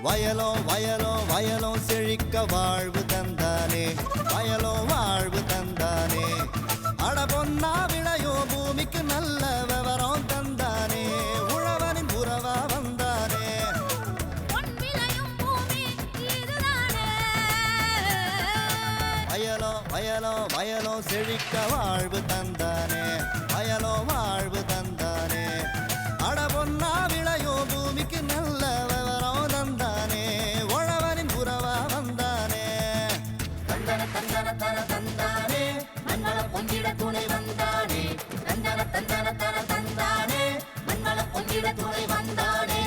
வயலோ வயலோ வயலோ செழிக்க வாழ்வு தந்தானே, வயலோ வாழ்வு தந்தானே. அட பொன்னா விளையோ பூமிக்கு நல்ல விவரம் தந்தானே, உழவனின் உறவா வந்தானே. வயலோ வயலோ வயலோ செழிக்க வாழ்வு தந்தானே, வயலோ வாழ்வு தந்தானே. அட பொன்னா விளையோ பூமிக்கு நல்ல விவரம் தந்தானே, உழவனின் உறவா வந்தானே. தந்தன தந்தன தன தந்தானே, மண்வள பொங்கிட துணை வந்தானே. தந்தன தந்தன தன தந்தானே, மண்வள பொங்கிட துணை வந்தானே.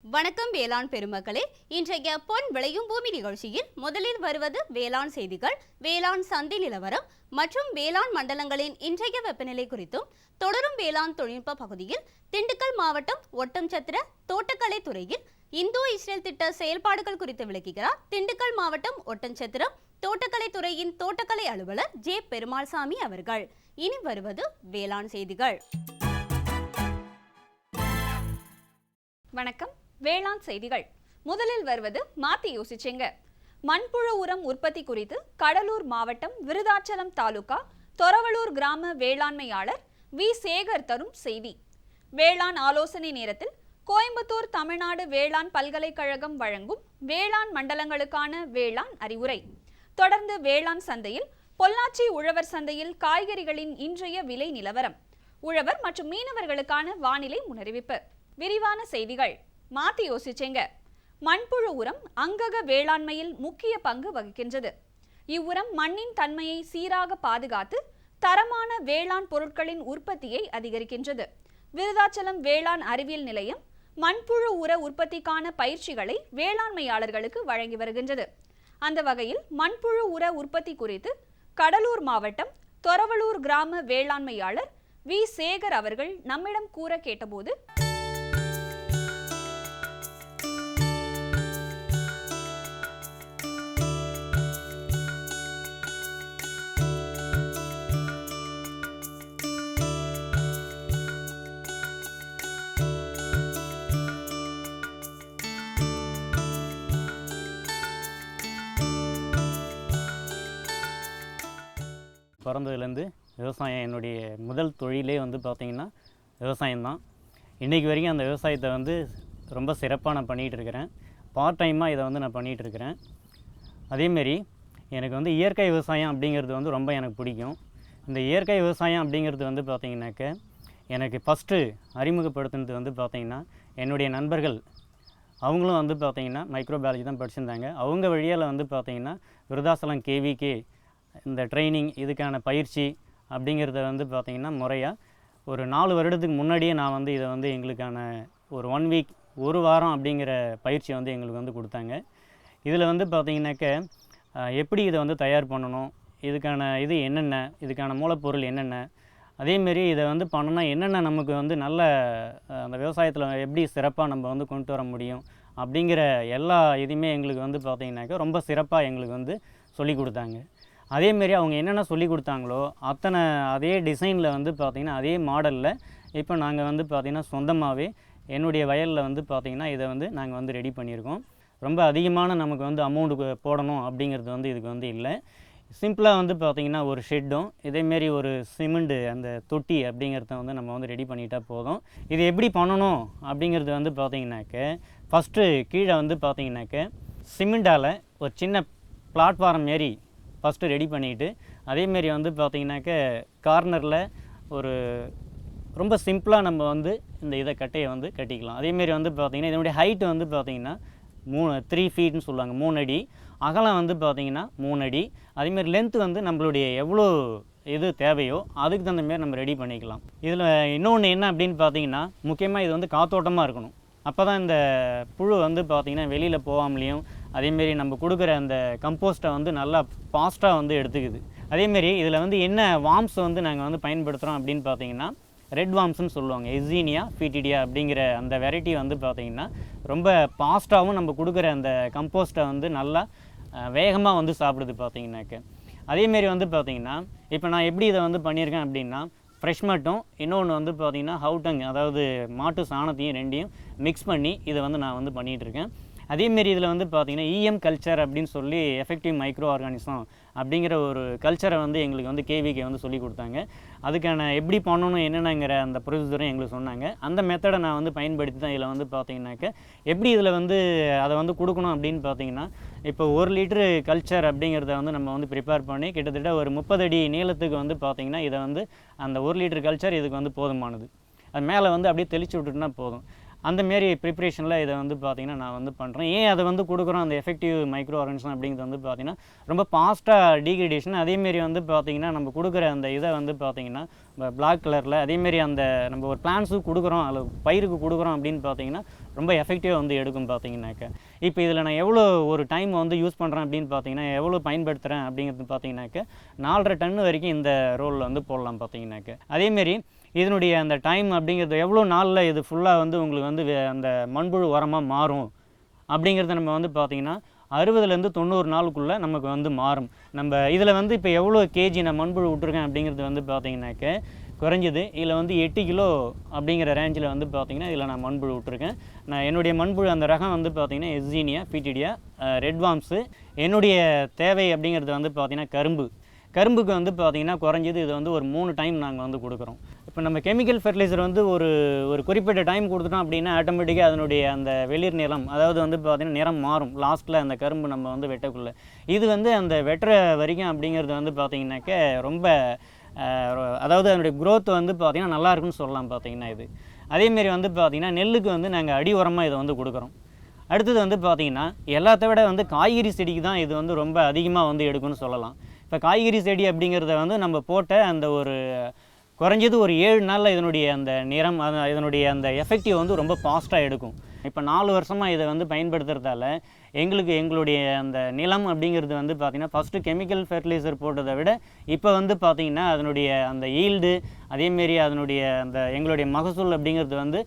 வணக்கம் வேளாண் பெருமக்களே, இன்றைய பொன் விளையும் பூமி நிகழ்ச்சியில் முதலில் வருவது வேளாண் செய்திகள், வேளாண் சந்தை நிலவரம் மற்றும் வேளாண் மண்டலங்களின் இன்றைய வெப்பநிலை குறித்தும், தொடரும் வேளாண் தொழில்நுட்ப பகுதியில் திண்டுக்கல் மாவட்டம் ஒட்டம்சத்திர தோட்டக்கலை துறையில் இந்தோ இஸ்ரேல் திட்ட செயல்பாடுகள் குறித்து விளக்குகிறார் திண்டுக்கல் மாவட்டம் ஒட்டன்சத்திரம் தோட்டக்கலை துறையின் தோட்டக்கலை அலுவலர் ஜே பெருமாள்சாமி அவர்கள். இனி வருவது வேளாண் செய்திகள். வணக்கம். வேளாண் செய்திகள். முதலில் வருவது மாத்தி யோசிச்சேங்க. மண்புழு உரம் உற்பத்தி குறித்து கடலூர் மாவட்டம் விருதாச்சலம் தாலுகா தொரவலூர் கிராம வேளாண்மையாளர் வி சேகர் தரும் செய்தி. வேளாண் ஆலோசனை நேரத்தில் கோயம்புத்தூர் தமிழ்நாடு வேளாண் பல்கலைக்கழகம் வழங்கும் வேளாண் மண்டலங்களுக்கான வேளாண் அறிவுரை. தொடர்ந்து வேளாண் சந்தையில் பொள்ளாச்சி உழவர் சந்தையில் காய்கறிகளின் இன்றைய விலை நிலவரம், உழவர் மற்றும் மீனவர்களுக்கான வானிலை முன்னறிவிப்பு. விரிவான செய்திகள். மாத்தி யோசிச்சேங்க. மண்புழு உரம் அங்கக வேளாண்மையில் முக்கிய பங்கு வகிக்கின்றது. இவ்வுரம் மண்ணின் தன்மையை சீராக பாதுகாத்து தரமான வேளாண் பொருட்களின் உற்பத்தியை அதிகரிக்கின்றது. விருதாச்சலம் வேளாண் அறிவியல் நிலையம் மண்புழு உர உற்பத்திக்கான பயிற்சிகளை வேளாண்மையாளர்களுக்கு வழங்கி வருகின்றது. அந்த வகையில் மண்புழு உர உற்பத்தி குறித்து கடலூர் மாவட்டம் தொரவலூர் கிராம வேளாண்மையாளர் வி சேகர் அவர்கள் நம்மிடம் கூற கேட்டபோது, பிறந்ததுலேருந்து விவசாயம் என்னுடைய முதல் தொழிலே வந்து பார்த்திங்கன்னா விவசாயம்தான். இன்றைக்கி வரைக்கும் அந்த விவசாயத்தை வந்து ரொம்ப சிறப்பாக நான் பண்ணிகிட்டு இருக்கிறேன். பார்ட் டைமாக இதை வந்து நான் பண்ணிகிட்டு இருக்கிறேன். அதேமாரி எனக்கு வந்து இயற்கை விவசாயம் அப்படிங்கிறது வந்து ரொம்ப எனக்கு பிடிக்கும். இந்த இயற்கை விவசாயம் அப்படிங்கிறது வந்து பார்த்திங்கனாக்க எனக்கு ஃபஸ்ட்டு அறிமுகப்படுத்துனது வந்து பார்த்திங்கன்னா என்னுடைய நண்பர்கள். அவங்களும் வந்து பார்த்திங்கன்னா மைக்ரோபயாலஜி தான் படிச்சிருந்தாங்க. அவங்க வழியால் வந்து பார்த்திங்கன்னா விருதாசலம் கேவிகே இந்த ட்ரைனிங் இதுக்கான பயிற்சி அப்படிங்கிறத வந்து பார்த்திங்கன்னா முறையாக ஒரு 4 வருடத்துக்கு முன்னாடியே நான் வந்து இதை வந்து எங்களுக்கான ஒரு 1 வீக், ஒரு வாரம் அப்படிங்கிற பயிற்சி வந்து எங்களுக்கு வந்து கொடுத்தாங்க. இதில் வந்து பார்த்திங்கனாக்க எப்படி இதை வந்து தயார் பண்ணணும், இதுக்கான இது என்னென்ன, இதுக்கான மூலப்பொருள் என்னென்ன, அதேமாரி இதை வந்து பண்ணணும்னா என்னென்ன நமக்கு வந்து நல்ல அந்த விவசாயத்தில் எப்படி சிறப்பாக நம்ம வந்து கொண்டு வர முடியும் அப்படிங்கிற எல்லா இதுவுமே எங்களுக்கு வந்து பார்த்திங்கனாக்கா ரொம்ப சிறப்பாக எங்களுக்கு வந்து சொல்லி கொடுத்தாங்க. அதேமாரி அவங்க என்னென்ன சொல்லி கொடுத்தாங்களோ அதே டிசைனில் வந்து பார்த்திங்கன்னா அதே மாடலில் இப்போ நாங்கள் வந்து பார்த்திங்கன்னா சொந்தமாகவே என்னுடைய வயலில் வந்து பார்த்திங்கன்னா இதை வந்து நாங்கள் வந்து ரெடி பண்ணியிருக்கோம். ரொம்ப அதிகமான நமக்கு வந்து அமௌண்ட்டு போடணும் அப்படிங்கிறது வந்து இதுக்கு வந்து இல்லை. சிம்பிளாக வந்து பார்த்திங்கன்னா ஒரு ஷெட்டும் இதேமாரி ஒரு சிமெண்ட்டு அந்த தொட்டி அப்படிங்கிறத வந்து நம்ம வந்து ரெடி பண்ணிட்டால் போதும். இது எப்படி பண்ணணும் அப்படிங்கிறது வந்து பார்த்திங்கனாக்க ஃபஸ்ட்டு கீழே வந்து பார்த்திங்கனாக்க சிமெண்டால் ஒரு சின்ன பிளாட்ஃபார்ம் மாரி ஃபஸ்ட்டு ரெடி பண்ணிவிட்டு, அதேமாரி வந்து பார்த்திங்கனாக்க கார்னரில் ஒரு ரொம்ப சிம்பிளாக நம்ம வந்து இந்த கட்டையை வந்து கட்டிக்கலாம். அதேமாரி வந்து பார்த்திங்கன்னா இதனுடைய ஹைட்டு வந்து பார்த்திங்கன்னா 3 ஃபீட்னு சொல்லுவாங்க, 3 அடி. அகலம் வந்து பார்த்திங்கன்னா 3 அடி. அதேமாரி லென்த்து வந்து நம்மளுடைய எவ்வளோ இது தேவையோ அதுக்கு தகுந்த மாரி நம்ம ரெடி பண்ணிக்கலாம். இதில் இன்னொன்று என்ன அப்படின்னு பார்த்திங்கன்னா முக்கியமாக இது வந்து காத்தோட்டமாக இருக்கணும். அப்போ தான் இந்த புழு வந்து பார்த்திங்கன்னா வெளியில் போகாமலேயும் அதேமாரி நம்ம கொடுக்குற அந்த கம்போஸ்ட்டை வந்து நல்லா ஃபாஸ்ட்டாக வந்து எடுத்துக்குது. அதேமாரி இதில் வந்து என்ன வார்ம்ஸ் வந்து நாங்கள் வந்து பயன்படுத்துகிறோம் அப்படின்னு பார்த்திங்கன்னா ரெட் வார்ம்ஸ்னு சொல்லுவாங்க, எஸ்ஸீனியா ஃபீட்டிடியா அப்படிங்கிற அந்த வெரைட்டி வந்து பார்த்திங்கன்னா ரொம்ப ஃபாஸ்ட்டாகவும் நம்ம கொடுக்குற அந்த கம்போஸ்ட்டை வந்து நல்லா வேகமாக வந்து சாப்பிடுது பார்த்திங்கனாக்க. அதேமாரி வந்து பார்த்திங்கன்னா இப்போ நான் எப்படி இதை வந்து பண்ணியிருக்கேன் அப்படின்னா ஃப்ரெஷ் மட்டும், இன்னொன்று வந்து பார்த்திங்கன்னா ஹவுட்டங், அதாவது மாட்டு சாணத்தையும் ரெண்டையும் மிக்ஸ் பண்ணி இதை வந்து நான் வந்து பண்ணிகிட்ருக்கேன். அதேமாரி இதில் வந்து பார்த்திங்கன்னா இஎம் கல்ச்சர் அப்படின்னு சொல்லி எஃபெக்டிவ் மைக்ரோ ஆர்கானிசம் அப்படிங்கிற ஒரு கல்ச்சரை வந்து எங்களுக்கு வந்து கேவிகே வந்து சொல்லி கொடுத்தாங்க. அதுக்கான எப்படி பண்ணணும் என்னென்னங்கிற அந்த ப்ரொசீஜரும் எங்களுக்கு சொன்னாங்க. அந்த மெத்தடை நான் வந்து பயன்படுத்தி தான் இதில் வந்து பார்த்திங்கனாக்க எப்படி இதில் வந்து அதை வந்து கொடுக்கணும் அப்படின்னு பார்த்திங்கன்னா, இப்போ 1 லிட்டரு கல்ச்சர் அப்படிங்கிறத வந்து நம்ம வந்து ப்ரிப்பேர் பண்ணி கிட்டத்தட்ட ஒரு 30 அடி நீளத்துக்கு வந்து பார்த்திங்கன்னா இதை வந்து அந்த 1 லிட்டர் கல்ச்சர் இதுக்கு வந்து போதுமானது. அது மேலே வந்து அப்படியே தெளித்து விட்டுட்டுனா போதும். அந்தமாரி ப்ரிப்ரேஷனில் இதை வந்து பார்த்திங்கன்னா நான் வந்து பண்ணுறேன். ஏன் அதை வந்து கொடுக்குறோம் அந்த எஃபெக்டிவ் மைக்ரோ ஆர்கானிசம் அப்படிங்கிறது வந்து பார்த்திங்கன்னா ரொம்ப ஃபாஸ்ட்டாக டீக்ரேடேஷன். அதேமாரி வந்து பார்த்திங்கன்னா நம்ம கொடுக்குற அந்த இதை வந்து பார்த்திங்கன்னா பிளாக் கலரில் அதேமாரி அந்த நம்ம ஒரு பிளான்ஸுக்கு கொடுக்குறோம், அதில் பயிருக்கு கொடுக்குறோம் அப்படின்னு பார்த்திங்கன்னா ரொம்ப எஃபெக்டிவாக வந்து எடுக்கும் பார்த்திங்கனாக்க. இப்போ இதில் நான் எவ்வளோ ஒரு டைம் வந்து யூஸ் பண்ணுறேன் அப்படின்னு பார்த்திங்கன்னா, எவ்வளோ பயன்படுத்துகிறேன் அப்படிங்கிறது பார்த்திங்கனாக்க 4.5 டன் வரைக்கும் இந்த ரோலில் வந்து போடலாம் பார்த்திங்கனாக்க. அதேமாரி இதனுடைய அந்த டைம் அப்படிங்கிறது எவ்வளோ நாளில் இது ஃபுல்லாக வந்து உங்களுக்கு வந்து அந்த மண்புழு உரமாக மாறும் அப்படிங்கிறத நம்ம வந்து பார்த்திங்கன்னா 60லேருந்து 90 நாளுக்குள்ளே நமக்கு வந்து மாறும். நம்ம இதில் வந்து இப்போ எவ்வளோ கேஜி நான் மண்புழு விட்ருக்கேன் அப்படிங்கிறது வந்து பார்த்திங்கனாக்க குறைஞ்சது இதில் வந்து 8 கிலோ அப்படிங்கிற ரேஞ்சில் வந்து பார்த்திங்கன்னா இதில் நான் மண்புழு விட்ருக்கேன். நான் என்னுடைய மண்புழு அந்த ரகம் வந்து பார்த்திங்கன்னா எஸ்ஜீனியா பீட்டிடியா ரெட் வார்ம்ஸு. என்னுடைய தேவை அப்படிங்கிறது வந்து பார்த்திங்கன்னா கரும்புக்கு வந்து பார்த்திங்கன்னா குறைஞ்சது இது வந்து ஒரு 3 டைம் நாங்கள் வந்து கொடுக்குறோம். இப்போ நம்ம கெமிக்கல் ஃபெர்டிலைசர் வந்து ஒரு குறிப்பிட்ட டைம் கொடுத்துட்டோம் அப்படின்னா ஆட்டோமேட்டிக்காக அதனுடைய அந்த வெளிர் நிறம், அதாவது வந்து பார்த்திங்கன்னா நிறம் மாறும் லாஸ்ட்டில் அந்த கரும்பு நம்ம வந்து வெட்டக்குள்ளே. இது வந்து அந்த வெட்டுற வரைக்கும் அப்படிங்கிறது வந்து பார்த்திங்கனாக்க ரொம்ப அதாவது அதனுடைய க்ரோத் வந்து பார்த்திங்கன்னா நல்லா இருக்குன்னு சொல்லலாம் பார்த்திங்கன்னா இது. அதேமாரி வந்து பார்த்திங்கன்னா நெல்லுக்கு வந்து நாங்கள் அடி உரமாக இதை வந்து கொடுக்குறோம். அடுத்தது வந்து பார்த்திங்கன்னா எல்லாத்த விட வந்து காய்கறி செடிக்கு தான் இது வந்து ரொம்ப அதிகமாக வந்து எடுக்குன்னு சொல்லலாம். இப்போ காய்கறி செடி அப்படிங்கிறத வந்து நம்ம போட்ட அந்த ஒரு குறைஞ்சது ஒரு 7 நாளில் இதனுடைய அந்த நிறம் இதனுடைய அந்த எஃபெக்டிவ் வந்து ரொம்ப ஃபாஸ்ட்டாக எடுக்கும். இப்போ 4 வருஷமாக இதை வந்து பயன்படுத்துறதால எங்களுடைய அந்த நிலம் அப்படிங்கிறது வந்து பார்த்திங்கன்னா ஃபஸ்ட்டு கெமிக்கல் ஃபெர்டிலைசர் போட்டதை விட இப்போ வந்து பார்த்திங்கன்னா அதனுடைய அந்த ஈல்டு அதேமாரி அதனுடைய அந்த எங்களுடைய மகசூல் அப்படிங்கிறது வந்து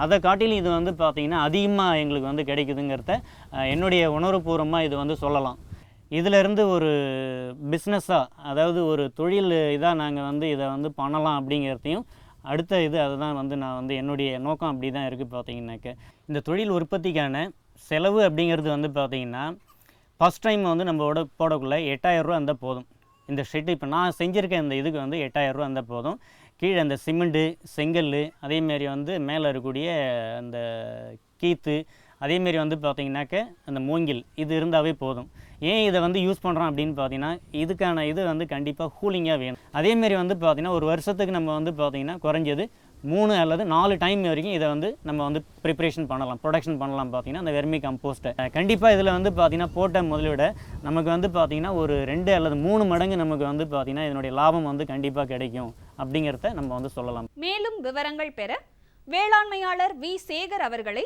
அதை காட்டிலும் இது வந்து பார்த்திங்கன்னா அதிகமாக எங்களுக்கு வந்து கிடைக்குதுங்கிறத என்னுடைய உணர்வுபூர்வமாக இது வந்து சொல்லலாம். இதிலேருந்து ஒரு பிஸ்னஸாக, அதாவது ஒரு தொழில் இதாக நாங்கள் வந்து இதை வந்து பண்ணலாம் அப்படிங்கிறதையும் அடுத்த அதுதான் வந்து நான் வந்து என்னுடைய நோக்கம் அப்படி தான் இருக்குது பார்த்திங்கனாக்க. இந்த தொழில் உற்பத்திக்கான செலவு அப்படிங்கிறது வந்து பார்த்திங்கன்னா ஃபஸ்ட் டைம் வந்து நம்மளோட போடக்குள்ளே 8000 ரூபா இருந்தால் போதும். இந்த ஷெட்டு இப்போ நான் செஞ்சுருக்க இந்த இதுக்கு வந்து 8000 ரூபா இருந்தால் போதும். கீழே அந்த சிமெண்ட்டு செங்கல் அதேமாரி வந்து மேலே இருக்கக்கூடிய அந்த கீத்து அதேமாரி வந்து பார்த்திங்கனாக்க அந்த மூங்கில் இது இருந்தாவே போதும். ஏன் இதை வந்து யூஸ் பண்ணுறோம் அப்படின்னு பார்த்தீங்கன்னா இதுக்கான இது வந்து கண்டிப்பாக கூலிங்காக வேணும். அதேமாரி வந்து பார்த்திங்கன்னா ஒரு வருஷத்துக்கு நம்ம வந்து பார்த்திங்கன்னா குறைஞ்சது 3 அல்லது 4 டைம் வரைக்கும் இதை வந்து நம்ம வந்து ப்ரிப்ரேஷன் பண்ணலாம், ப்ரொடக்ஷன் பண்ணலாம். பார்த்திங்கன்னா அந்த வெர்மி கம்போஸ்ட்டை கண்டிப்பாக இதில் வந்து பார்த்திங்கன்னா போட்ட முதலீட நமக்கு வந்து பார்த்திங்கன்னா ஒரு 2 அல்லது 3 மடங்கு நமக்கு வந்து பார்த்திங்கன்னா இதனுடைய லாபம் வந்து கண்டிப்பாக கிடைக்கும் அப்படிங்கிறத நம்ம வந்து சொல்லலாம். மேலும் விவரங்கள் பெற வேளாண்மையாளர் வி சேகர் அவர்களை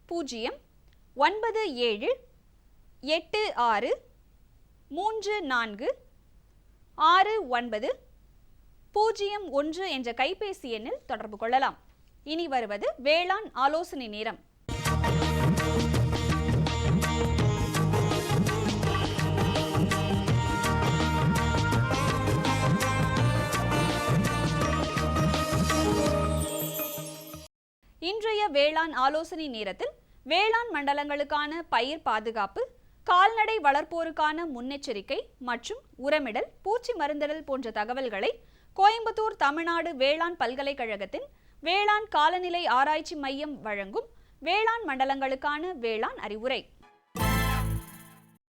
09786469001 என்ற கைபேசி எண்ணில் தொடர்பு கொள்ளலாம். இனி வருவது வேளாண் ஆலோசனை நேரம். இன்றைய வேளாண் ஆலோசனை நேரத்தில் வேளாண் மண்டலங்களுக்கான பயிர் பாதுகாப்பு, கால்நடை வளர்ப்போருக்கான முன்னெச்சரிக்கை மற்றும் உரமிடல், பூச்சி மருந்திடல் போன்ற தகவல்களை கோயம்புத்தூர் தமிழ்நாடு வேளாண் பல்கலைக்கழகத்தின் வேளாண் காலநிலை ஆராய்ச்சி மையம் வழங்கும் வேளாண் மண்டலங்களுக்கான வேளாண் அறிவுரை.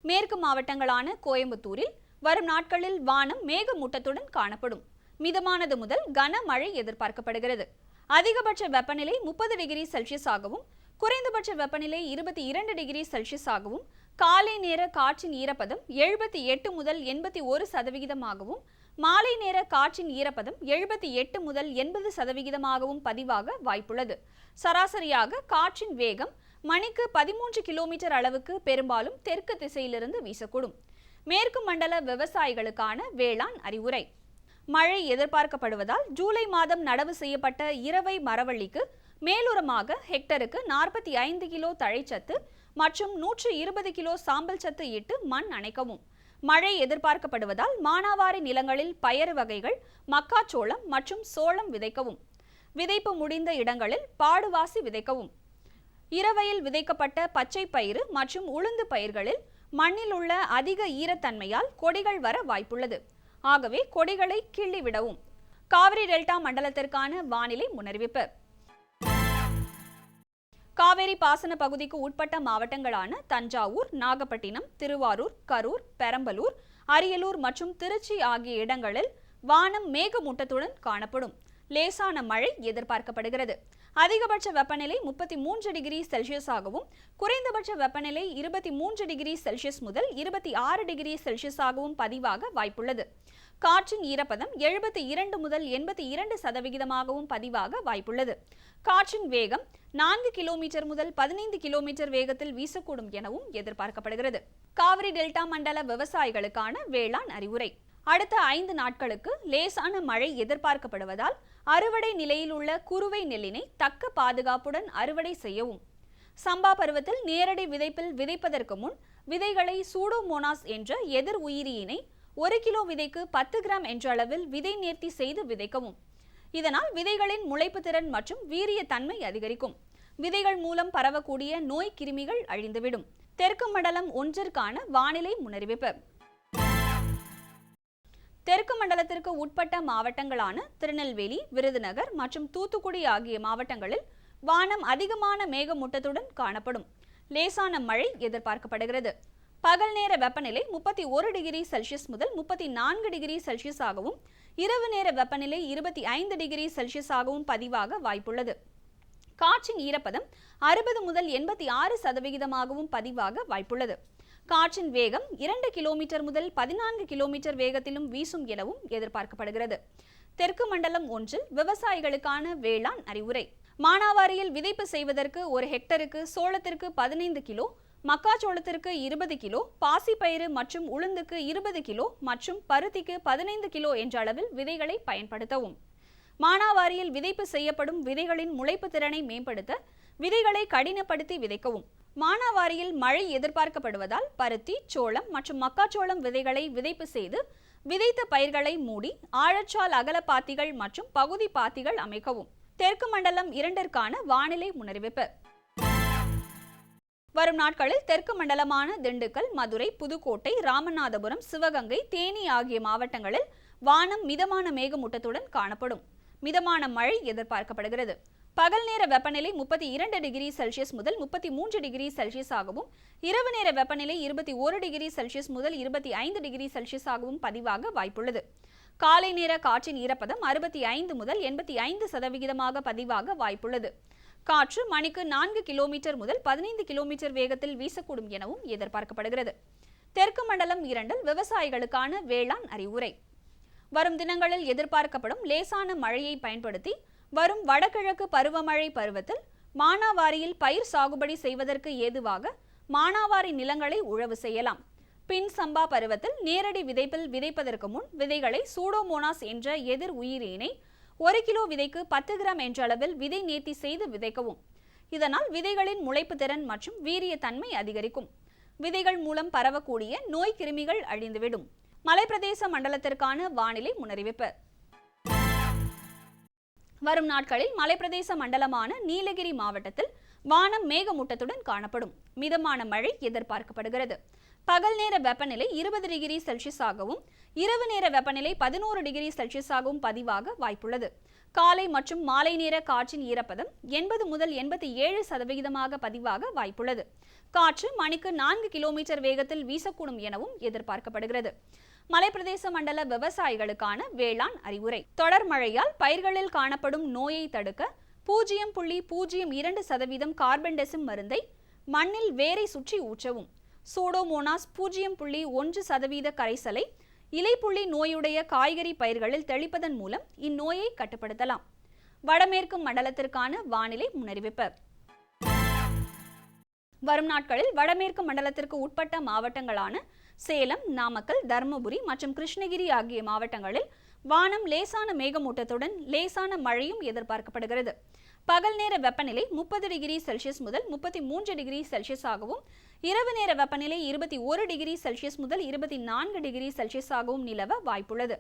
மேற்கு மாவட்டங்களான கோயம்புத்தூரில் வரும் நாட்களில் வானம் மேகமூட்டத்துடன் காணப்படும். மிதமானது முதல் கனமழை எதிர்பார்க்கப்படுகிறது. அதிகபட்ச வெப்பநிலை 30 டிகிரி செல்சியஸ் ஆகவும் குறைந்தபட்ச வெப்பநிலை 22 டிகிரி செல்சியஸ் ஆகவும் காலை நேர காற்றின் ஈரப்பதம் 78 முதல் 81% மாலை நேர காற்றின் ஈரப்பதம் 78 முதல் 80% பதிவாக வாய்ப்புள்ளது. சராசரியாக காற்றின் வேகம் மணிக்கு 13 கிலோமீட்டர் அளவுக்கு பெரும்பாலும் தெற்கு திசையிலிருந்து வீசக்கூடும். மேற்கு மண்டல விவசாயிகளுக்கான வேளாண் அறிவுரை. மழை எதிர்பார்க்கப்படுவதால் ஜூலை மாதம் நடவு செய்யப்பட்ட இரவை மரவள்ளிக்கு மேலுரமாக ஹெக்டருக்கு 45 கிலோ தழைச்சத்து மற்றும் 120 கிலோ சாம்பல் சத்து இட்டு மண் அணைக்கவும். மழை எதிர்பார்க்கப்படுவதால் மானாவாரி நிலங்களில் பயறு வகைகள், மக்காச்சோளம் மற்றும் சோளம் விதைக்கவும். விதைப்பு முடிந்த இடங்களில் பாடுவாசி விதைக்கவும். இரவையில் விதைக்கப்பட்ட பச்சை பயிறு மற்றும் உளுந்து பயிர்களில் மண்ணில் உள்ள அதிக ஈரத்தன்மையால் கொடிகள் வர வாய்ப்புள்ளது. ஆகவே கொடிகளை கிள்ளிவிடவும். காவிரி டெல்டா மண்டலத்திற்கான வானிலை முன்னறிவிப்பு. காவேரி பாசன பகுதிக்கு உட்பட்ட மாவட்டங்களான தஞ்சாவூர், நாகப்பட்டினம், திருவாரூர், கரூர், பெரம்பலூர், அரியலூர் மற்றும் திருச்சி ஆகிய இடங்களில் வானம் மேகமூட்டத்துடன் காணப்படும். லேசான மழை எதிர்பார்க்கப்படுகிறது. அதிகபட்ச வெப்பநிலை 33 டிகிரி செல்சியஸ் ஆகவும் குறைந்தபட்ச வெப்பநிலை 23 டிகிரி செல்சியஸ் முதல் 26 டிகிரி செல்சியஸ் ஆகவும் பதிவாக வாய்ப்புள்ளது. காற்றின் ஈரப்பதம் 72 முதல் 82% பதிவாக வாய்ப்புள்ளது. காற்றின் வேகம் 4 கிலோமீட்டர் முதல் 15 கிலோமீட்டர் வேகத்தில் வீசக்கூடும் எனவும் எதிர்பார்க்கப்படுகிறது. காவிரி டெல்டா மண்டல விவசாயிகளுக்கான வேளாண் அறிவுரை. அடுத்த 5 நாட்களுக்கு லேசான மழை எதிர்பார்க்கப்படுவதால் அறுவடை நிலையில் உள்ள குறுவை நெல்லினை தக்க பாதுகாப்புடன் அறுவடை செய்யவும். சம்பா பருவத்தில் நேரடி விதைப்பில் விதைப்பதற்கு முன் விதைகளை சூடோமோனாஸ் என்ற எதிர் உயிரியினை 1 கிலோ விதைக்கு 10 கிராம் என்ற அளவில் விதை நேர்த்தி செய்து விதைக்கவும். இதனால் விதைகளின் முளைப்பு திறன் மற்றும் வீரிய தன்மை அதிகரிக்கும். விதைகள் மூலம் பரவக்கூடிய நோய் கிருமிகள் அழிந்துவிடும். தெற்கு மண்டலம் 1ற்கான வானிலை முன்னறிவிப்பு. தெற்கு மண்டலத்திற்கு உட்பட்ட மாவட்டங்களான திருநெல்வேலி, விருதுநகர் மற்றும் தூத்துக்குடி ஆகிய மாவட்டங்களில் வானம் அதிகமான மேகமூட்டத்துடன் காணப்படும். லேசான மழை எதிர்பார்க்கப்படுகிறது. பகல் நேர வெப்பநிலை 31 டிகிரி செல்சியஸ் முதல் 34 டிகிரி செல்சியஸ் ஆகவும் இரவு நேர வெப்பநிலை 25 டிகிரி செல்சியஸ் ஆகவும் பதிவாக வாய்ப்புள்ளது. காற்றின் ஈரப்பதம் 60 முதல் 86% பதிவாக வாய்ப்புள்ளது. காற்றின் வேகம் 2 கிலோமீட்டர் முதல் 14 கிலோமீட்டர் வேகத்திலும் வீசும் எனவும் எதிர்பார்க்கப்படுகிறது. தெற்கு மண்டலம் 1ல் விவசாயிகளுக்கான வேளாண் அறிவுரை. மானாவாரியில் விதைப்பு செய்வதற்கு 1 ஹெக்டருக்கு சோளத்திற்கு 15 கிலோ, மக்காச்சோளத்திற்கு 20 கிலோ, பாசிப்பயிறு மற்றும் உளுந்துக்கு 20 கிலோ மற்றும் பருத்திக்கு 15 கிலோ என்ற அளவில் விதைகளை பயன்படுத்தவும். மானாவாரியில் விதைப்பு செய்யப்படும் விதைகளின் முளைப்பு திறனை மேம்படுத்த விதைகளை கடினப்படுத்தி விதைக்கவும். மானாவாரியில் மழை எதிர்பார்க்கப்படுவதால் பருத்தி, சோளம் மற்றும் மக்காச்சோளம் விதைகளை விதைப்பு செய்து விதைத்த பயிர்களை மூடி ஆழச்சால் அகல பாத்திகள் மற்றும் பகுதி பாத்திகள் அமைக்கவும். தெற்கு மண்டலம் 2ற்கான வானிலை முன்னறிவிப்பு. வரும் நாட்களில் தெற்கு மண்டலமான திண்டுக்கல், மதுரை, புதுக்கோட்டை, ராமநாதபுரம், சிவகங்கை, தேனி ஆகிய மாவட்டங்களில் வானம் மிதமான மேகமூட்டத்துடன் காணப்படும். மிதமான மழை எதிர்பார்க்கப்படுகிறது. பகல் நேர வெப்பநிலை 32 டிகிரி செல்சியஸ் முதல் 33 டிகிரி செல்சியஸ் ஆகவும் இரவு நேர வெப்பநிலை 21 டிகிரி செல்சியஸ் முதல் 25 டிகிரி செல்சியஸ் ஆகவும் பதிவாக வாய்ப்புள்ளது. காலை நேர காற்றின் ஈரப்பதம் 65 முதல் 85% பதிவாக வாய்ப்புள்ளது. காற்று மணிக்கு 4 கிலோமீட்டர் முதல் 15 கிலோமீட்டர் வேகத்தில் வீசக்கூடும் எனவும் எதிர்பார்க்கப்படுகிறது. தெற்கு மண்டலம் 2ல் விவசாயிகளுக்கான வேளாண் அறிவுரை. வரும் தினங்களில் எதிர்பார்க்கப்படும் லேசான மழையை பயன்படுத்தி வரும் வடகிழக்கு பருவமழை பருவத்தில் மானாவாரியில் பயிர் சாகுபடி செய்வதற்கு ஏதுவாக மானாவாரி நிலங்களை உழவு செய்யலாம். பின் சம்பா பருவத்தில் நேரடி விதைப்பில் விதைப்பதற்கு முன் விதைகளை சூடோமோனாஸ் என்ற எதிர் உயிரினை 1 கிலோ விதைக்கு 10 கிராம் என்ற அளவில் விதை நேர்த்தி செய்து விதைக்கவும். இதனால் விதைகளின் முளைப்பு திறன் மற்றும் வீரிய தன்மை அதிகரிக்கும். விதைகள் மூலம் பரவக்கூடிய நோய் கிருமிகள் அழிந்துவிடும். மலைப்பிரதேச மண்டலத்திற்கான வானிலை முன்னறிவிப்பு. வரும் நாட்களில் மலைப்பிரதேச மண்டலமான நீலகிரி மாவட்டத்தில் வானம் மேகமூட்டத்துடன் காணப்படும். மிதமான மழை எதிர்பார்க்கப்படுகிறது. பகல் நேர வெப்பநிலை 20 டிகிரி செல்சியஸ் ஆகவும் இரவு நேர வெப்பநிலை 11 டிகிரி செல்சியஸ் ஆகவும் பதிவாக வாய்ப்புள்ளது. காலை மற்றும் மாலை நேர காற்றின் ஈரப்பதம் 80 முதல் 87% பதிவாக வாய்ப்புள்ளது. காற்று மணிக்கு 4 கிலோமீட்டர் வேகத்தில் வீசக்கூடும் எனவும் எதிர்பார்க்கப்படுகிறது. மலைப்பிரதேச மண்டல விவசாயிகளுக்கான வேளாண் அறிவுரை. தொடர் மழையால் பயிர்களில் காணப்படும் நோயை தடுக்க 0.02% கார்பன் டெசிம் மருந்தை மண்ணில் வேரை சுற்றி ஊற்றவும். சூடோமோனாஸ் 0.1% கரைசலை இலைப்புள்ளி நோயுடைய காய்கறி பயிர்களில் தெளிப்பதன் மூலம் இந்நோயை கட்டுப்படுத்தலாம். வடமேற்கு மண்டலத்திற்கான வானிலை முன்னறிவிப்பு. வரும் நாட்களில் வடமேற்கு மண்டலத்திற்கு உட்பட்ட மாவட்டங்களான சேலம், நாமக்கல், தர்மபுரி மற்றும் கிருஷ்ணகிரி ஆகிய மாவட்டங்களில் வானம் லேசான மேகமூட்டத்துடன் லேசான மழையும் எதிர்பார்க்கப்படுகிறது. பகல் நேர வெப்பநிலை 30 டிகிரி செல்சியஸ் முதல் 33 டிகிரி செல்சியஸ் ஆகவும், இரவு நேர வெப்பநிலை 21 டிகிரி செல்சியஸ் முதல் 24 டிகிரி செல்சியஸ் ஆகவும் நிலவ வாய்ப்புள்ளது.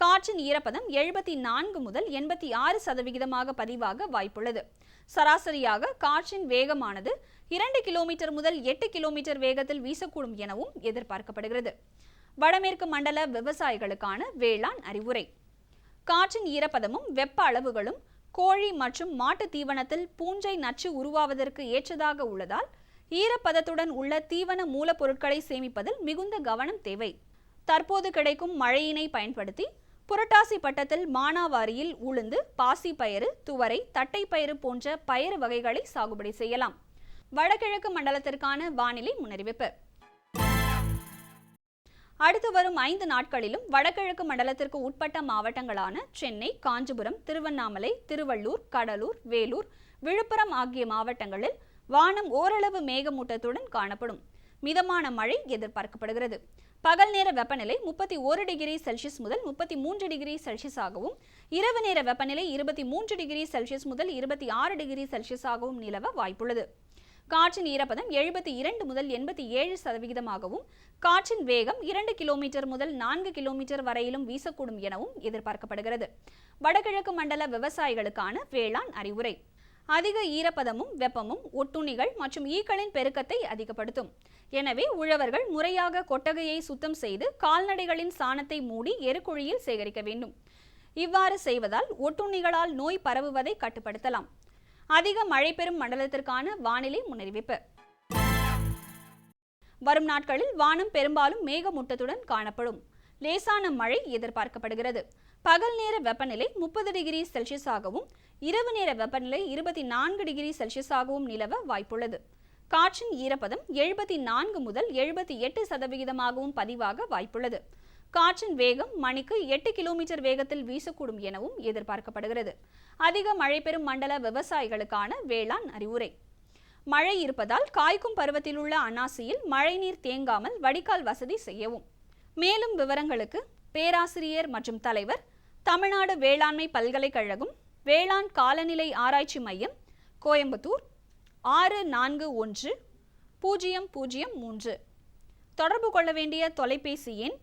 காற்றின் ஈரப்பதம் 74 முதல் 86% பதிவாக வாய்ப்புள்ளது. சராசரியாக காற்றின் வேகமானது 2 கிலோமீட்டர் முதல் 8 கிலோமீட்டர் வேகத்தில் வீசக்கூடும் எனவும் எதிர்பார்க்கப்படுகிறது. வடமேற்கு மண்டல விவசாயிகளுக்கான வேளாண் அறிவுரை. காற்றின் ஈரப்பதமும் வெப்ப அளவுகளும் கோழி மற்றும் மாட்டு தீவனத்தில் பூஞ்சை நச்சு உருவாவதற்கு ஏற்றதாக உள்ளதால் ஈரப்பதத்துடன் உள்ள தீவன மூலப்பொருட்களை சேமிப்பதில் மிகுந்த கவனம் தேவை. தற்போது கிடைக்கும் மழையினை பயன்படுத்தி புரட்டாசி பட்டத்தில் மானாவாரியில் உளுந்து, பாசிப்பயிறு, துவரை, தட்டைப்பயிறு போன்ற பயிறு வகைகளை சாகுபடி செய்யலாம். வடகிழக்கு மண்டலத்திற்கான வானிலை முன்னறிவிப்பு. அடுத்து வரும் 5 நாட்களிலும் வடகிழக்கு மண்டலத்திற்கு உட்பட்ட மாவட்டங்களான சென்னை, காஞ்சிபுரம், திருவண்ணாமலை, திருவள்ளூர், கடலூர், வேலூர், விழுப்புரம் ஆகிய மாவட்டங்களில் வானம் ஓரளவு மேகமூட்டத்துடன் காணப்படும். மிதமான மழை எதிர்பார்க்கப்படுகிறது. பகல் நேர வெப்பநிலை 31 டிகிரி செல்சியஸ் முதல் 33 டிகிரி செல்சியஸ் ஆகவும், இரவு நேர வெப்பநிலை 23 டிகிரி செல்சியஸ் முதல் 26 டிகிரி செல்சியஸ் ஆகவும் நிலவ வாய்ப்புள்ளது. காற்றின் ஈரப்பதம் 72 முதல் 87% காற்றின் வேகம் 2 கிலோமீட்டர் முதல் 4 கிலோமீட்டர் வரையிலும் வீசக்கூடும் எனவும் எதிர்பார்க்கப்படுகிறது. வடகிழக்கு மண்டல விவசாயிகளுக்கான வேளாண் அறிவுரை. அதிக ஈரப்பதமும் வெப்பமும் ஒட்டுண்ணிகள் மற்றும் ஈக்களின் பெருக்கத்தை அதிகப்படுத்தும். எனவே உழவர்கள் முறையாக கொட்டகையை சுத்தம் செய்து கால்நடைகளின் சாணத்தை மூடி எருக்குழியில் சேகரிக்க வேண்டும். இவ்வாறு செய்வதால் ஒட்டுண்ணிகளால் நோய் பரவுவதை கட்டுப்படுத்தலாம். அதிக மழை பெறும் மண்டலத்திற்கான வானிலை முன்னறிவிப்பு. வரும் நாட்களில் வானம் பெரும்பாலும் மேகமூட்டத்துடன் காணப்படும். லேசான மழை எதிர்பார்க்கப்படுகிறது. பகல் நேர வெப்பநிலை 30 டிகிரி செல்சியஸ் ஆகவும், இரவு நேர வெப்பநிலை 24 டிகிரி செல்சியஸ் ஆகவும் நிலவ வாய்ப்புள்ளது. காற்றின் ஈரப்பதம் 74 முதல் 78% பதிவாக வாய்ப்புள்ளது. காற்றின் வேகம் மணிக்கு 8 கிலோமீட்டர் வேகத்தில் வீசக்கூடும் எனவும் எதிர்பார்க்கப்படுகிறது. அதிக மழை பெறும் மண்டல விவசாயிகளுக்கான வேளாண் அறிவுரை. மழை இருப்பதால் காய்க்கும் பருவத்தில் உள்ள அன்னாசியில் மழைநீர் தேங்காமல் வடிகால் வசதி செய்யவும். மேலும் விவரங்களுக்கு பேராசிரியர் மற்றும் தலைவர், தமிழ்நாடு வேளாண்மை பல்கலைக்கழகம், வேளாண் காலநிலை ஆராய்ச்சி மையம், கோயம்புத்தூர் 641003. தொடர்பு கொள்ள வேண்டிய தொலைபேசி எண்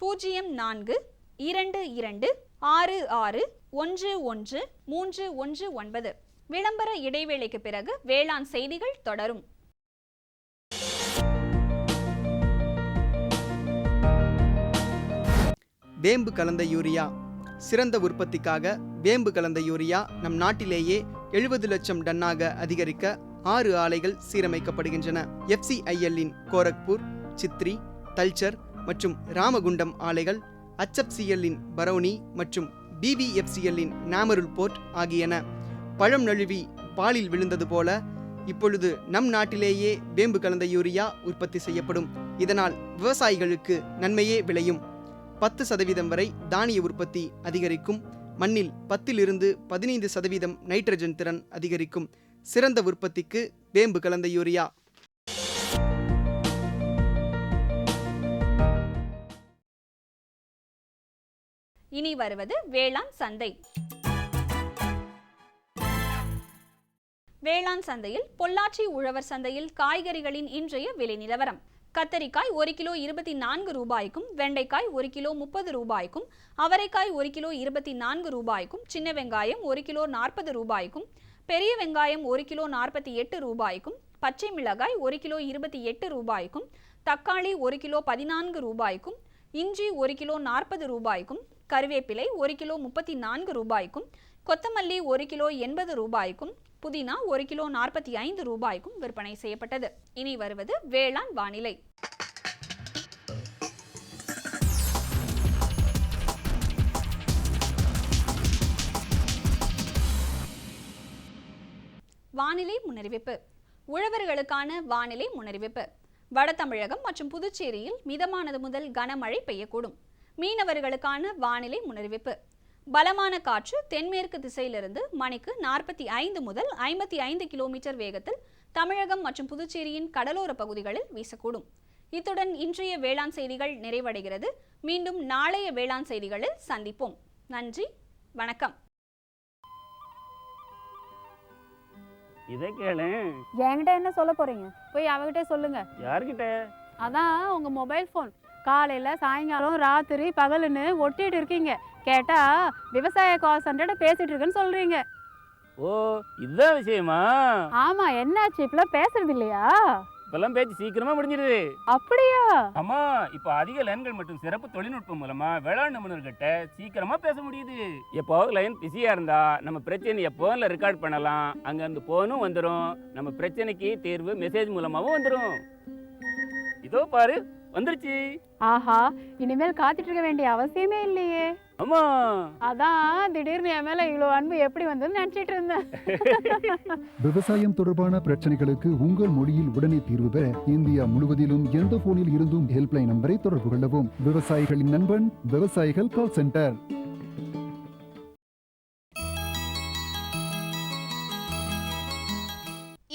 0422661139. விளம்பர இடைவேளைக்கு பிறகு வேளாண் செய்திகள் தொடரும். வேம்பு கலந்த யூரியா. சிறந்த உற்பத்திக்காக வேம்பு கலந்த யூரியா நம் நாட்டிலேயே 70 லட்சம் டன்னாக அதிகரிக்க 6 ஆலைகள் சீரமைக்கப்படுகின்றன. FCIL-இன் கோரக்பூர், சித்ரி, தல்சர் மற்றும் ராமகுண்டம் ஆலைகள், HFCL-இன் பரௌனி மற்றும் BVFCL-இன் நாமருல் போர்ட் ஆகியன. பழம் நழுவி பாலில் விழுந்தது போல இப்பொழுது நம் நாட்டிலேயே வேம்பு கலந்த யூரியா உற்பத்தி செய்யப்படும். இதனால் விவசாயிகளுக்கு நன்மையே விளையும். 10% வரை தானிய உற்பத்தி அதிகரிக்கும். மண்ணில் 10 to 15% நைட்ரஜன் திறன் அதிகரிக்கும். சிறந்த உற்பத்திக்கு வேம்பு கலந்த யூரியா. இனி வருவது வேளாண் சந்தை. வேளாண் சந்தையில் பொள்ளாச்சி உழவர் சந்தையில் காய்கறிகளின் இன்றைய விலை நிலவரம். கத்தரிக்காய் 1 கிலோ 24 ரூபாய்க்கும், வெண்டைக்காய் 1 கிலோ 30 ரூபாய்க்கும், அவரைக்காய் 1 கிலோ 24 ரூபாய்க்கும், சின்ன வெங்காயம் 1 கிலோ 40 ரூபாய்க்கும், பெரிய வெங்காயம் 1 கிலோ 48 ரூபாய்க்கும், பச்சை மிளகாய் 1 கிலோ 28 ரூபாய்க்கும், தக்காளி 1 கிலோ 14 ரூபாய்க்கும், இஞ்சி 1 கிலோ 40 ரூபாய்க்கும், கருவேப்பிலை 1 கிலோ 34 ரூபாய்க்கும், கொத்தமல்லி 1 கிலோ 80 ரூபாய்க்கும், புதினா 1 கிலோ 45 ரூபாய்க்கும் விற்பனை செய்யப்பட்டது. இனி வருவது வேளாண் வானிலை. வானிலை முன்னறிவிப்பு. உழவர்களுக்கான வானிலை முன்னறிவிப்பு. வட தமிழகம் மற்றும் புதுச்சேரியில் மிதமானது முதல் கனமழை பெய்யக்கூடும். மீனவர்களுக்கான வானிலை முன்னறிவிப்பு. பலமான காற்று தென்மேற்கு திசையிலிருந்து மணிக்கு 45 முதல் 55 கிலோமீட்டர் வேகத்தில் தமிழகம் மற்றும் புதுச்சேரியின் கடலோர பகுதிகளில் வீசக்கூடும். இத்துடன் இன்றைய வேளாண் செய்திகள் நிறைவடைகிறது. மீண்டும் நாளைய வேளாண் செய்திகளில் சந்திப்போம். நன்றி, வணக்கம். இதை கேளு. என்கிட்ட என்ன சொல்ல போறீங்க? போய் அவகிட்டே சொல்லுங்க. யார்கிட்ட? அதான் உங்க மொபைல் ஃபோன் காலையில சாயங்காலம் ராத்திரி பகலுன்னு ஒட்டிட்டு இருக்கீங்க. கேட்டா விவசாய கால் சென்டர்ட பேசிட்டு இருக்குன்னு சொல்றீங்க. ஓ, இதுதான் விஷயமா? ஆமா, என்னாச்சு இப்பெல்லாம் பேசுறது இல்லையா? இப்பெல்லாம் பேச்சு சீக்கிரமா முடிஞ்சிடுது. அப்படியா? ஆமா, இப்போ அதிக லைன்கள் மற்றும் சிறப்பு தொழில்நுட்பம் மூலமா வேளாண் நிபுணர்கிட்ட சீக்கிரமா பேச முடியுது. எப்போது லைன் பிஸியா இருந்தா நம்ம பிரச்சனையை போன்ல ரெக்கார்ட் பண்ணலாம். அங்க இருந்து போனும் வந்துடும். நம்ம பிரச்சனைக்கு தீர்வு மெசேஜ் மூலமாவும் வந்துடும். இதோ பாரு, வந்துருச்சு. ஆஹா, இனிமேல் காத்துட்டு இருக்க வேண்டிய அவசியமே இல்லையே. ஆமா, அதான் திடீர்னு என் மேல இவ்வளவு அன்பு எப்படி வந்ததுன்னு நினைச்சிட்டு இருந்தேன். விவசாயம் தொடர்பான பிரச்சனைகளுக்கு உங்கள் மொழியில் உடனே தீர்வு பெற இந்தியா முழுவதிலும் எந்த போனில் இருந்தும் ஹெல்ப்லைன் நம்பரை தொடர்பு கொள்ளவும். விவசாயிகளின் நண்பன் விவசாயிகள் கால் சென்டர்.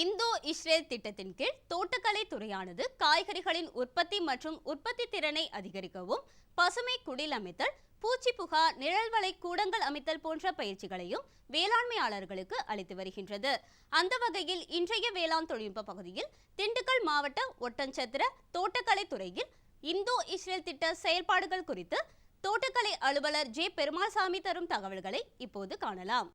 இந்தோ இஸ்ரேல் திட்டத்தின் கீழ் தோட்டக்கலை துறையானது காய்கறிகளின் உற்பத்தி மற்றும் உற்பத்தி திறனை அதிகரிக்கவும், பசுமை குடில் அமைத்தல், பூச்சி புகா நிழல்வலை கூடங்கள் அமைத்தல் போன்ற பயிற்சிகளையும் வேளாண்மையாளர்களுக்கு அளித்து வருகின்றது. அந்த வகையில் இன்றைய வேளாண் தொழில்நுட்ப பகுதியில் திண்டுக்கல் மாவட்ட ஒட்டன்சத்திர தோட்டக்கலை துறையில் இந்தோ இஸ்ரேல் திட்ட செயல்பாடுகள் குறித்து தோட்டக்கலை அலுவலர் ஜே பெருமாள்சாமி தரும் தகவல்களை இப்போது காணலாம்.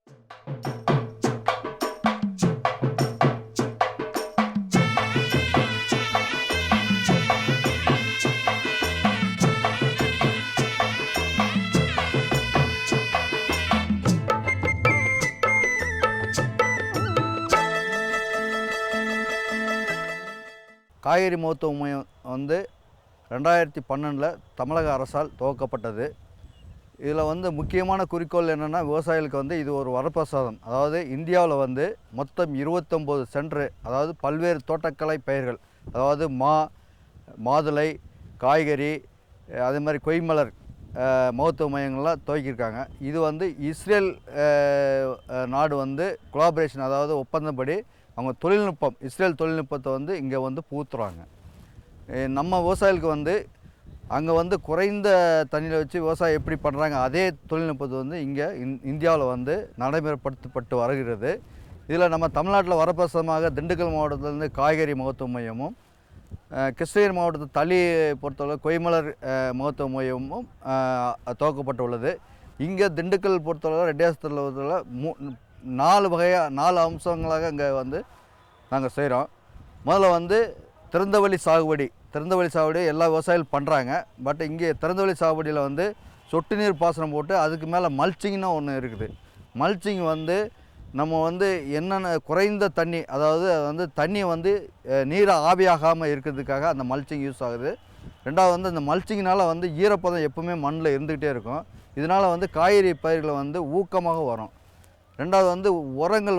காய்கறி மருத்துவ மையம் வந்து 2012 தமிழக அரசால் துவக்கப்பட்டது. இதில் முக்கியமான குறிக்கோள் என்னென்னா, விவசாயிகளுக்கு இது ஒரு வரப்பிரசாதம். அதாவது இந்தியாவில் மொத்தம் 29 சென்டரு, அதாவது பல்வேறு தோட்டக்கலை பயிர்கள், அதாவது மாதுளை, காய்கறி, அதே மாதிரி கொய்மலர் மருத்துவ மையங்கள்லாம் துவக்கியிருக்காங்க. இது இஸ்ரேல் நாடு கொலாபரேஷன், அதாவது ஒப்பந்தப்படி அவங்க தொழில்நுட்பம், இஸ்ரேல் தொழில்நுட்பத்தை இங்கே புகுத்துறாங்க. நம்ம விவசாயிகளுக்கு அங்கே குறைந்த தண்ணியில் வச்சு விவசாயம் எப்படி பண்ணுறாங்க, அதே தொழில்நுட்பத்தை இங்கே இந்தியாவில் நடைமுறைப்படுத்தப்பட்டு வருகிறது. இதில் நம்ம தமிழ்நாட்டில் வரப்பிரசாதமாக திண்டுக்கல் மாவட்டத்திலேருந்து காய்கறி மருத்துவ மையமும், கிருஷ்ணகிரி மாவட்டத்தில் தளி பொறுத்தவரை கொய்மலர் மருத்துவ மையமும் துவக்கப்பட்டுள்ளது. இங்கே திண்டுக்கல் பொறுத்தவரை ரெட்டியாசத்தில் 4 அம்சங்களாக இங்கே நாங்கள் செய்கிறோம். முதல்ல திறந்தவெளி சாகுபடி எல்லா விவசாயிகளும் பண்ணுறாங்க. பட் இங்கே திறந்தவெளி சாகுபடியில் சொட்டு நீர் பாசனம் போட்டு அதுக்கு மேலே மல்ச்சிங்னு ஒன்று இருக்குது. மல்ச்சிங் நம்ம என்னென்ன குறைந்த தண்ணி, அதாவது தண்ணி நீரை ஆவியாகாமல் இருக்கிறதுக்காக அந்த மல்ச்சிங் யூஸ் ஆகுது. ரெண்டாவது அந்த மல்ச்சிங்னால் ஈரப்பதம் எப்பவுமே மண்ணில் இருந்துக்கிட்டே இருக்கும். இதனால் காய்கறி பயிர்களை ஊக்கமாக வரும். ரெண்டாவது உரங்கள்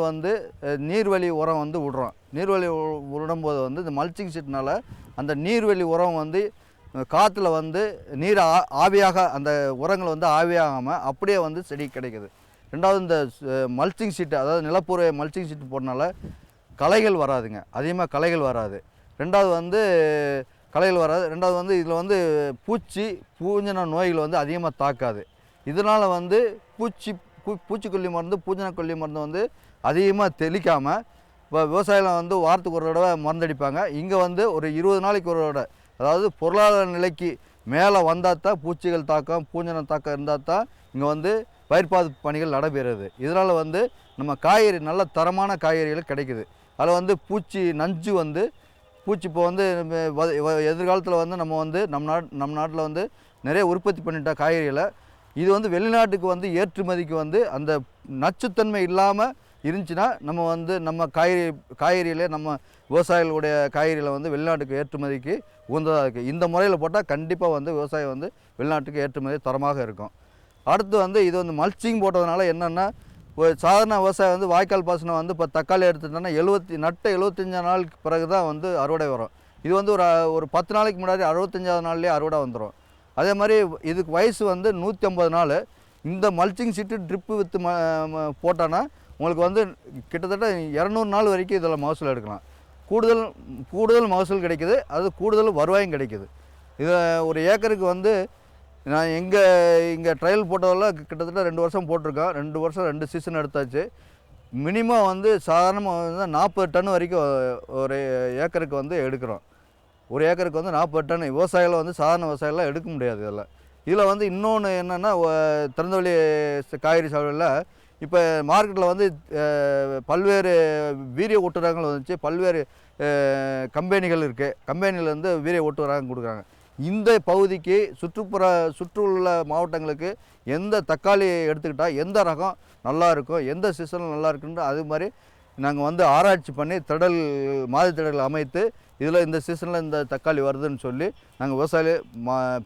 நீர்வழி உரம் விடுறோம். நீர்வழி விடும்போது இந்த மல்ச்சிங் ஷீட்னால் அந்த நீர்வழி உரம் காற்றுல நீர் ஆவியாக, அந்த உரங்கள் ஆவியாகாமல் அப்படியே செடி கிடைக்குது. ரெண்டாவது இந்த மல்ச்சிங் ஷீட்டு, அதாவது நிலப்பூர்வ மல்ச்சிங் ஷீட்டு போடுறதுனால களைகள் வராதுங்க, அதிகமாக களைகள் வராது. ரெண்டாவது களைகள் வராது. ரெண்டாவது இதில் பூஞ்சன நோய்கள் அதிகமாக தாக்காது. இதனால் பூச்சிக்கொல்லி மருந்து, பூஞ்சனக்கொல்லி மருந்து அதிகமாக தெளிக்காமல் இப்போ விவசாயிகள் வாரத்துக்கு ஒரு தடவை மருந்தடிப்பாங்க. இங்கே ஒரு 20 நாளைக்கு ஒரு தடவை, அதாவது பொருளாதார நிலைக்கு மேலே வந்தால் தான் பூச்சிகள் தாக்கம், பூஞ்சன தாக்கம் இருந்தால் தான் இங்கே பயிர் பாதுகாப்பு பணிகள் நடைபெறுது. இதனால் நம்ம காய்கறி நல்ல தரமான காய்கறிகள் கிடைக்குது. அதில் பூச்சி நஞ்சு பூச்சி இப்போ எதிர்காலத்தில் நம்ம நாட்டில் நிறைய உற்பத்தி பண்ணிட்ட காய்கறிகளை இது வெளிநாட்டுக்கு ஏற்றுமதிக்கு அந்த நச்சுத்தன்மை இல்லாமல் இருந்துச்சுன்னா நம்ம காய்கறியிலே நம்ம விவசாயிகளுடைய காய்கறிகளை வெளிநாட்டுக்கு ஏற்றுமதிக்கு உகந்ததாக இருக்குது. இந்த முறையில் போட்டால் கண்டிப்பாக விவசாயம் வெளிநாட்டுக்கு ஏற்றுமதி தரமாக இருக்கும். அடுத்து இது மல்ச்சிங் போட்டதுனால என்னென்னா, ஒரு சாதாரண விவசாயம் வாய்க்கால் பாசனம் இப்போ தக்காளி எடுத்துட்டோன்னா 75 நாளுக்கு பிறகு தான் அறுவடை வரும். இது ஒரு 10 நாளைக்கு முன்னாடி 65வது நாள்லேயே அறுவடை வந்துடும். அதே மாதிரி இதுக்கு வயசு 150 நாள். இந்த மல்ச்சிங் சீட்டு ட்ரிப்பு வித்து போட்டோன்னா உங்களுக்கு கிட்டத்தட்ட 200 நாள் வரைக்கும் இதில் மகசூல் எடுக்கலாம். கூடுதல் மகசூல் கிடைக்குது, அது கூடுதல் வருவாயும் கிடைக்குது. இதில் ஒரு ஏக்கருக்கு நான் இங்கே ட்ரையல் போட்டதில் கிட்டத்தட்ட 2 வருஷம் போட்டிருக்கோம். 2 வருஷம் 2 சீசன் எடுத்தாச்சு. மினிமம் வந்து சாதாரணமாக வந்து 40 டன் வரைக்கும் ஒரு ஏக்கருக்கு வந்து எடுக்கிறோம். ஒரு ஏக்கருக்கு வந்து 40 டன். விவசாயிகள் வந்து சாதாரண விவசாயிகளாம் எடுக்க முடியாது இதில் வந்து இன்னொன்று என்னென்னா திறந்தவெளி காய்கறி சாகுபடியில் இப்போ மார்க்கெட்டில் வந்து பல்வேறு வீரிய ஒட்டுரகங்கள் வந்துச்சு, பல்வேறு கம்பெனிகள் இருக்குது. கம்பெனியில் வந்து வீரிய ஒட்டுரகம் கொடுக்குறாங்க. இந்த பகுதிக்கு சுற்றுள்ள மாவட்டங்களுக்கு எந்த தக்காளி எடுத்துக்கிட்டால் எந்த ரகம் நல்லா இருக்கும், எந்த சீசனில் நல்லா இருக்குன்னு அது மாதிரி நாங்கள் வந்து ஆராய்ச்சி பண்ணி மாதிரி திடல்கள் அமைத்து இதில் இந்த சீசனில் இந்த தக்காளி வருதுன்னு சொல்லி நாங்கள் விவசாயிகள்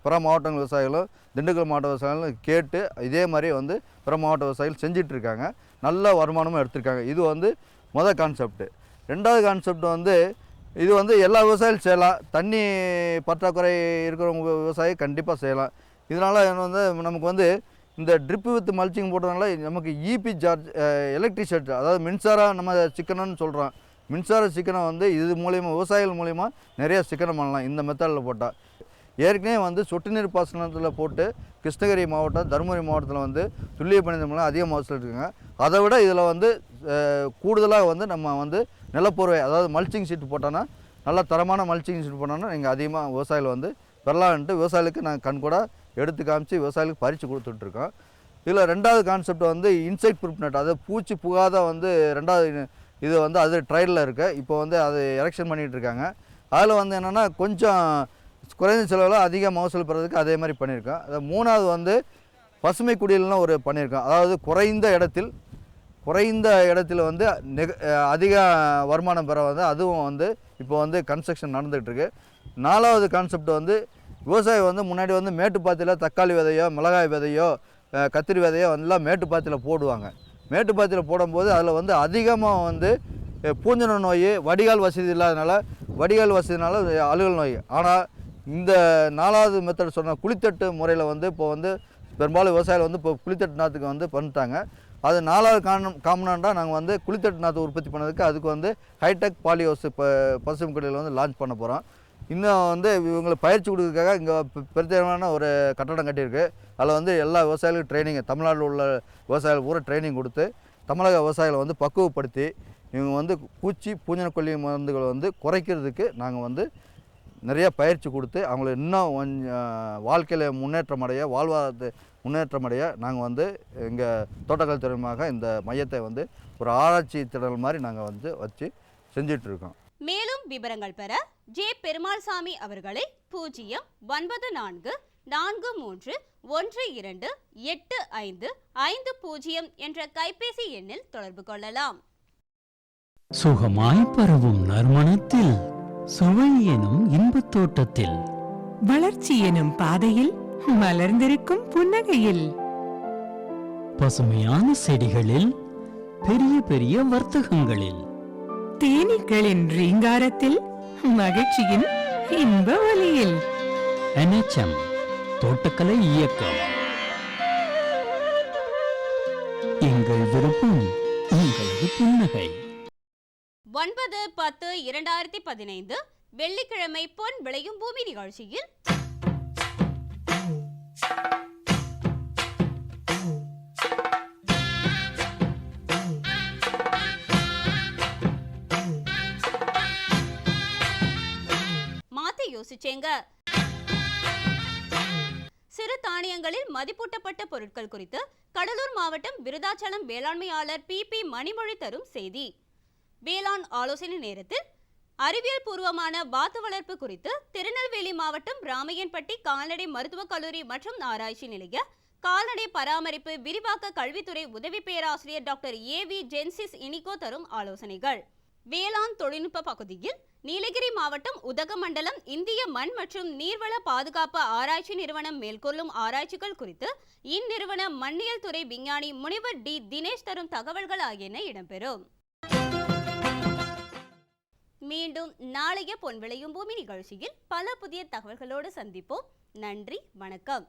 பிற மாவட்ட விவசாயிகளும் திண்டுக்கல் மாவட்ட விவசாயிகளும் கேட்டு இதே மாதிரி வந்து பிற மாவட்ட விவசாயிகள் செஞ்சிட்ருக்காங்க. நல்ல வருமானமும் எடுத்திருக்காங்க. இது வந்து மொதல் கான்செப்ட்டு. ரெண்டாவது கான்செப்ட் வந்து இது வந்து எல்லா விவசாயிகளும் செய்யலாம். தண்ணி பற்றாக்குறை இருக்கிறவங்க விவசாயி கண்டிப்பாக செய்யலாம். இதனால் வந்து நமக்கு வந்து இந்த ட்ரிப்பு வித் மல்ச்சிங் போட்டதுனால நமக்கு இபி சார்ஜ், எலக்ட்ரிசிட்டி, அதாவது மின்சாரம் நம்ம சிக்கனம்னு சொல்கிறோம். மின்சார சிக்கனம் வந்து இது மூலிமா விவசாயிகள் மூலிமா நிறைய சிக்கனம் பண்ணலாம் இந்த மெத்தடில் போட்டால். ஏற்கனவே வந்து சொட்டு நீர் பாசனத்தில் போட்டு கிருஷ்ணகிரி மாவட்டம், தருமபுரி மாவட்டத்தில் வந்து துல்லிய பணியின் மூலம் அதிக மகசூல் இருக்குங்க. அதை விட இதில் வந்து கூடுதலாக வந்து நம்ம வந்து நிலப்போர்வை, அதாவது மல்ச்சிங் ஷீட் போட்டோன்னா, நல்லா தரமான மல்ச்சிங் ஷீட் போட்டோன்னா நீங்கள் அதிகமாக விவசாயிகள் வந்து பெறலான்ட்டு விவசாயிகளுக்கு நாங்கள் கண்கூட எடுத்து காமிச்சு விவசாயிகளுக்கு பறித்து கொடுத்துட்ருக்கோம். இதில் ரெண்டாவது கான்செப்ட் வந்து இன்செக்ட் ப்ரூஃப் நெட், அதாவது பூச்சி புகாத வந்து ரெண்டாவது இது வந்து அது ட்ரையலில் இருக்குது. இப்போ வந்து அது எரெக்ஷன் பண்ணிகிட்டு இருக்காங்க. அதில் வந்து என்னென்னா கொஞ்சம் குறைந்த செலவில் அதிக மகசூல் பெறதுக்கு அதே மாதிரி பண்ணியிருக்கோம். அது மூணாவது வந்து பசுமை குடில்னு ஒரு பண்ணியிருக்கோம். அதாவது குறைந்த இடத்துல வந்து அதிக வருமானம் பெற வந்து அதுவும் வந்து இப்போ வந்து கன்ஸ்ட்ரக்ஷன் நடந்துகிட்ருக்கு. நாலாவது கான்செப்ட் வந்து விவசாயி வந்து முன்னாடி வந்து மேட்டுப்பாத்தியில் தக்காளி விதையோ, மிளகாய் விதையோ, கத்திரி விதையோ எல்லாம் மேட்டுப்பாத்தியில் போடுவாங்க. மேட்டுப்பாத்தியில் போடும்போது அதில் வந்து அதிகமாக வந்து பூஞ்சன நோய், வடிகால் வசதி இல்லாதனால அழுகல் நோய். ஆனால் இந்த நாலாவது மெத்தட் சொன்ன குளித்தட்டு முறையில் வந்து இப்போ வந்து பெரும்பாலும் விவசாயிகள் வந்து இப்போ குளித்தட்டு நாற்றுக்கு வந்து பண்ணிட்டாங்க. அது நாலாவது காமனாக நாங்கள் வந்து குளித்தட்டு நாற்று உற்பத்தி பண்ணதுக்கு அதுக்கு வந்து ஹைடெக் பாலிஹவுஸ் இப்போ பசுமை குடியில் வந்து லான்ச் பண்ண போகிறோம். இன்னும் வந்து இவங்களுக்கு பயிற்சி கொடுக்கறதுக்காக இங்கே பிரத்யேகமான ஒரு கட்டடம் கட்டியிருக்கு. அதில் வந்து எல்லா விவசாயிகளுக்கும் ட்ரைனிங், தமிழ்நாட்டில் உள்ள விவசாயிகள் பூரா ட்ரைனிங் கொடுத்து தமிழக விவசாயிகளை வந்து பக்குவப்படுத்தி இவங்க வந்து பூஞ்சனக்கொல்லி மருந்துகளை வந்து குறைக்கிறதுக்கு நாங்கள் வந்து நிறைய பயிற்சி கொடுத்து அவங்கள இன்னும் வாழ்க்கையில் வாழ்வாதாரத்தை முன்னேற்றமடைய நாங்கள் வந்து எங்கள் தோட்டக்கலை துறைமுகமாக இந்த மையத்தை வந்து ஒரு ஆராய்ச்சி திடல் மாதிரி நாங்கள் வந்து வச்சு செஞ்சிட்ருக்கோம். மேலும் விவரங்கள் பெற ஜே பெருமாள்சாமி அவர்களை 09443128550 என்ற கைபேசி எண்ணில் தொடர்பு கொள்ளலாம். சுகமாய் பரவும் நறுமணத்தில், சுவை எனும் இன்பத் தோட்டத்தில், வளர்ச்சி எனும் பாதையில், மலர்ந்திருக்கும் புன்னகையில், பசுமையான செடிகளில், பெரிய பெரிய வர்த்தகங்களில், தேனீக்களின் ரீங்காரத்தில், மகிழ்ச்சியின் இன்ப ஒலியில். NHM தோட்டக்கலை இயக்கம். எங்கள் விருப்பம் உங்களது புன்னகை. 9/10/2015 வெள்ளிக்கிழமை பொன் விளையும் பூமி நிகழ்ச்சியில் மாத்தி யோசிச்சேங்க. சிறு தானியங்களில் மதிப்பூட்டப்பட்ட பொருட்கள் குறித்து கடலூர் மாவட்டம் விருதாச்சலம் வேளாண்மையாளர் PP மணிமொழி தரும் செய்தி. வேளாண் ஆலோசனை நேரத்தில் அறிவியல் பூர்வமான வாத்து வளர்ப்பு குறித்து திருநெல்வேலி மாவட்டம் ராமையன்பட்டி கால்நடை மருத்துவக் கல்லூரி மற்றும் ஆராய்ச்சி நிலைய கால்நடை பராமரிப்பு விரிவாக்க கல்வித்துறை உதவி பேராசிரியர் டாக்டர் AV ஜென்சிஸ் இனிகோ தரும் ஆலோசனைகள். வேளாண் தொழில்நுட்ப பகுதியில் நீலகிரி மாவட்டம் உதகமண்டலம் இந்திய மண் மற்றும் நீர்வள பாதுகாப்பு ஆராய்ச்சி நிறுவனம் மேற்கொள்ளும் ஆராய்ச்சிகள் குறித்து இந்நிறுவன மண்ணியல் துறை விஞ்ஞானி முனைவர் D தினேஷ் தரும் தகவல்கள் ஆகியன இடம்பெறும். மீண்டும் நாளைய பொன் விளையும் பூமி நிகழ்ச்சியில் பல புதிய தகவல்களோடு சந்திப்போம். நன்றி, வணக்கம்.